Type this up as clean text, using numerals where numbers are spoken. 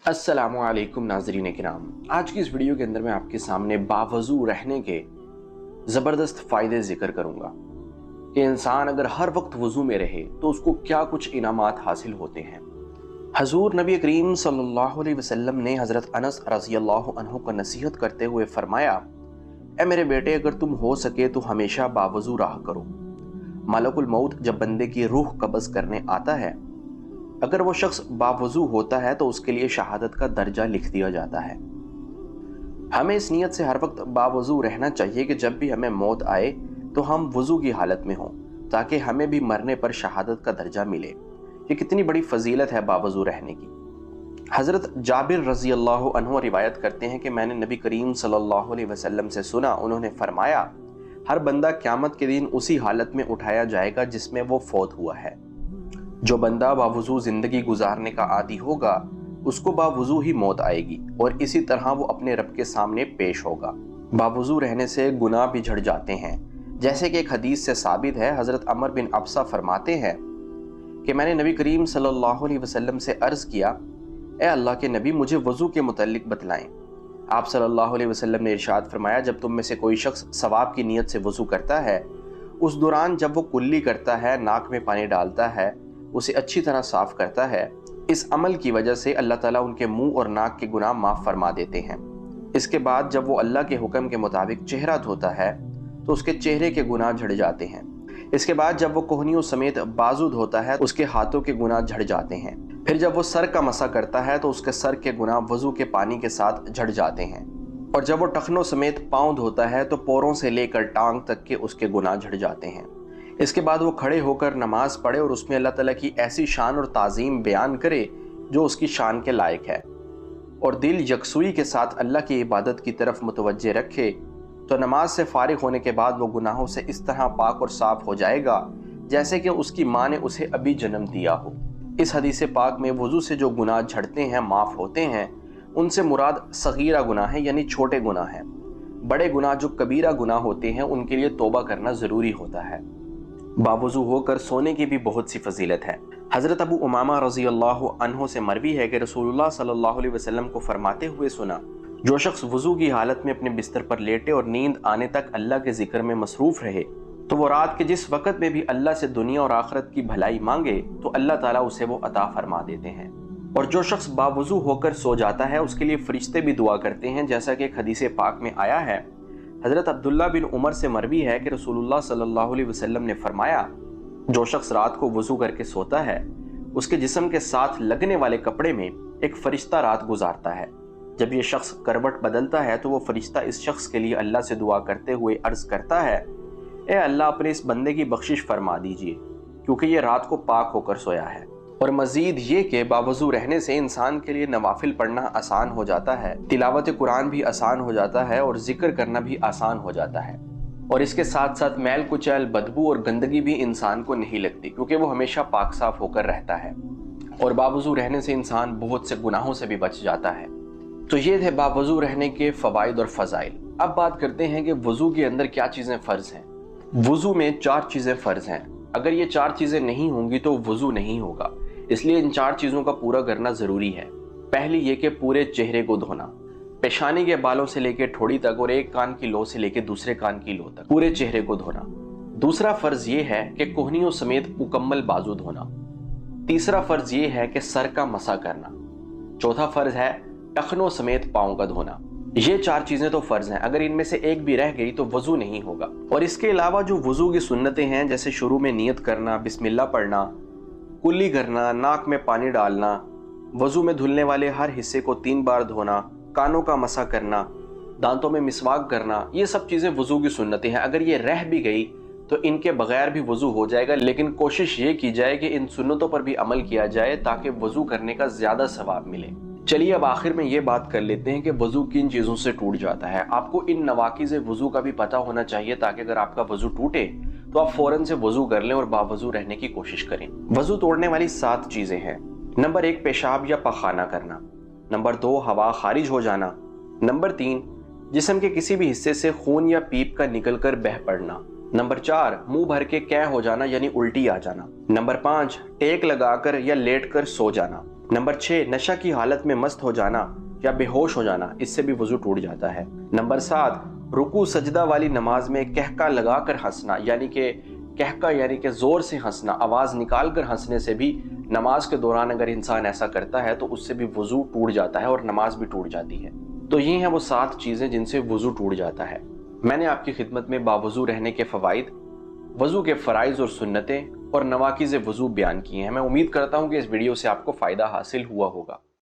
अस्सलामुअलैकुम नाज़रीन किराम, आज की इस वीडियो के अंदर मैं आपके सामने बावज़ू रहने के ज़बरदस्त फ़ायदे ज़िक्र करूँगा कि इंसान अगर हर वक्त वज़ू में रहे तो उसको क्या कुछ इनामात हासिल होते हैं। हज़ूर नबी करीम सल्लल्लाहु अलैहि वसल्लम ने हज़रत अनस रज़ियल्लाहु अन्हु को नसीहत करते हुए फरमाया, ए मेरे बेटे, अगर तुम हो सके तो हमेशा बावज़ू रहा करो। मलकुल मौत जब बंदे की रूह कब्ज़ करने आता है, अगर वो शख्स बावज़ू होता है तो उसके लिए शहादत का दर्जा लिख दिया जाता है। हमें इस नीयत से हर वक्त बावज़ू रहना चाहिए कि जब भी हमें मौत आए तो हम वज़ू की हालत में हों, ताकि हमें भी मरने पर शहादत का दर्जा मिले। ये कितनी बड़ी फजीलत है बावज़ू रहने की। हज़रत जाबिर रज़ी अल्लाह अन्हु रिवायत करते हैं कि मैंने नबी करीम सल्लल्लाहु अलैहि वसल्लम से सुना, उन्होंने फरमाया, हर बंदा क़यामत के दिन उसी हालत में उठाया जाएगा जिसमें वो फौत हुआ है। जो बंदा बावज़ू ज़िंदगी गुजारने का आदी होगा उसको बावज़ू ही मौत आएगी और इसी तरह वो अपने रब के सामने पेश होगा। बावज़ू रहने से गुनाह भी झड़ जाते हैं, जैसे कि एक हदीस से साबित है। हज़रत अमर बिन अबसा फरमाते हैं कि मैंने नबी करीम सल्लल्लाहु अलैहि वसल्लम से अर्ज़ किया, ए अल्लाह के नबी, मुझे वज़ू के मुतल्लिक बतलाएं। आप सल्लल्लाहु अलैहि वसल्लम ने इरशाद फरमाया, जब तुम में से कोई शख्स सवाब की नीयत से वज़ू करता है, उस दौरान जब वो कुल्ली करता है, नाक में पानी डालता है, उसे अच्छी तरह साफ करता है, इस अमल की वजह से अल्लाह ताला उनके मुंह और नाक के गुनाह माफ़ फरमा देते हैं। इसके बाद जब वो अल्लाह के हुक्म के मुताबिक चेहरा धोता है तो उसके चेहरे के गुनाह झड़ जाते हैं। इसके बाद जब वो कोहनियों समेत बाजू धोता है उसके हाथों के गुनाह झड़ जाते हैं। फिर जब वो सर का मसा करता है तो उसके सर के गुनाह वज़ू के पानी के साथ झड़ जाते हैं। और जब वो टखनों समेत पाँव धोता है तो पैरों से लेकर टांग तक के उसके गुनाह झड़ जाते हैं। इसके बाद वो खड़े होकर नमाज पढ़े और उसमें अल्लाह ताला की ऐसी शान और ताज़ीम बयान करे जो उसकी शान के लायक है, और दिल यकसुई के साथ अल्लाह की इबादत की तरफ मुतवज्जे रखे, तो नमाज से फारिग होने के बाद वो गुनाहों से इस तरह पाक और साफ हो जाएगा जैसे कि उसकी माँ ने उसे अभी जन्म दिया हो। इस हदीस पाक में वज़ू से जो गुनाह झड़ते हैं, माफ़ होते हैं, उनसे मुराद सगीरा गुनाह है, यानी छोटे गुनाह हैं। बड़े गुनाह जो कबीरा गुनाह होते हैं उनके लिए तौबा करना ज़रूरी होता है। बावज़ू होकर सोने की भी बहुत सी फजीलत है। हज़रत अबू उमामा रज़ी अल्लाह अन्हु से मरवी है कि रसूलुल्लाह सल्लल्लाहु अलैहि वसल्लम को फरमाते हुए सुना, जो शख्स वज़ू की हालत में अपने बिस्तर पर लेटे और नींद आने तक अल्लाह के जिक्र में मसरूफ़ रहे तो वो रात के जिस वक़्त में भी अल्लाह से दुनिया और आखिरत की भलाई मांगे तो अल्लाह ताला उसे वो अता फरमा देते हैं। और जो शख्स बावज़ू होकर सो जाता है उसके लिए फ़रिश्ते भी दुआ करते हैं, जैसा कि एक हदीस पाक में आया है। हज़रत अब्दुल्ला बिन उमर से मरवी है कि रसूलुल्लाह सल्लल्लाहु अलैहि वसल्लम ने फरमाया, जो शख्स रात को वज़ू करके सोता है उसके जिस्म के साथ लगने वाले कपड़े में एक फ़रिश्ता रात गुजारता है। जब ये शख्स करवट बदलता है तो वो फ़रिश्ता इस शख्स के लिए अल्लाह से दुआ करते हुए अर्ज़ करता है, ए अल्लाह, अपने इस बंदे की बख्शिश फरमा दीजिए क्योंकि ये रात को पाक होकर सोया है। और मज़ीद ये कि बावज़ू रहने से इंसान के लिए नवाफिल पढ़ना आसान हो जाता है, तिलावत कुरान भी आसान हो जाता है और जिक्र करना भी आसान हो जाता है। और इसके साथ साथ मैल कुचैल, बदबू और गंदगी भी इंसान को नहीं लगती क्योंकि वो हमेशा पाक साफ होकर रहता है। और बावज़ू रहने से इंसान बहुत से गुनाहों से भी बच जाता है। तो ये थे बावज़ू रहने के फ़वाइद और फ़ज़ाइल। अब बात करते हैं कि वज़ू के अंदर क्या चीज़ें फ़र्ज़ हैं। वज़ू में 4 चीज़ें फ़र्ज़ हैं। अगर ये 4 चीज़ें नहीं होंगी तो वज़ू नहीं होगा, इसलिए इन 4 चीज़ों का पूरा करना ज़रूरी है। पहली ये कि पूरे चेहरे को धोना, पेशानी के बालों से लेकर ठोड़ी तक और एक कान की लो से लेकर दूसरे कान की लो तक पूरे चेहरे को धोना। दूसरा फ़र्ज़ ये है कि कोहनियों समेत मुकम्मल बाजू धोना। तीसरा फ़र्ज़ ये है कि सर का मसा करना। चौथा फ़र्ज़ है टखनों समेत पाँव का धोना। ये 4 चीज़ें तो फ़र्ज़ हैं, अगर इनमें से एक भी रह गई तो वज़ू नहीं होगा। और इसके अलावा जो वज़ू की सुन्नतें हैं, जैसे शुरू में नियत करना, बिस्मिल्लाह पढ़ना, कुल्ली करना, नाक में पानी डालना, वज़ू में धुलने वाले हर हिस्से को 3 बार धोना, कानों का मसा करना, दांतों में मिसवाक करना, ये सब चीज़ें वज़ू की सुन्नतें हैं। अगर ये रह भी गई तो इनके बगैर भी वज़ू हो जाएगा, लेकिन कोशिश ये की जाए कि इन सुन्नतों पर भी अमल किया जाए ताकि वज़ू करने का ज़्यादा सवाब मिले। चलिए अब आखिर में ये बात कर लेते हैं कि वज़ू किन चीज़ों से टूट जाता है। आपको इन नवाकिज़ वज़ू का भी पता होना चाहिए ताकि अगर आपका वज़ू टूटे तो आप फ़ौरन से वज़ू कर लें और बावज़ू रहने की कोशिश करें। वज़ू तोड़ने वाली 7 चीज़ें हैं। नंबर 1, पेशाब या पखाना करना। नंबर 2, हवा खारिज हो जाना। नंबर 3, जिस्म के किसी भी हिस्से से खून या पीप का निकलकर बह पड़ना। नंबर 4, मुंह भर के कै हो जाना यानी उल्टी आ जाना। नंबर 5, टेक लगाकर या लेटकर सो जाना। नंबर 6, नशा की हालत में मस्त हो जाना या बेहोश हो जाना, इससे भी वजू टूट जाता है। नंबर 7, रुकू सजदा वाली नमाज में कहका लगाकर हंसना, यानी कि जोर से हंसना, आवाज निकाल कर हंसने से भी नमाज के दौरान अगर इंसान ऐसा करता है तो उससे भी वजू टूट जाता है और नमाज भी टूट जाती है। तो ये हैं वो 7 चीजें जिनसे वजू टूट जाता है। मैंने आपकी खिदमत में बावजू रहने के फवाइद, वजू के फराइज और सुन्नतें और नवाकिज़ वजू बयान किए हैं। मैं उम्मीद करता हूँ कि इस वीडियो से आपको फ़ायदा हासिल हुआ होगा।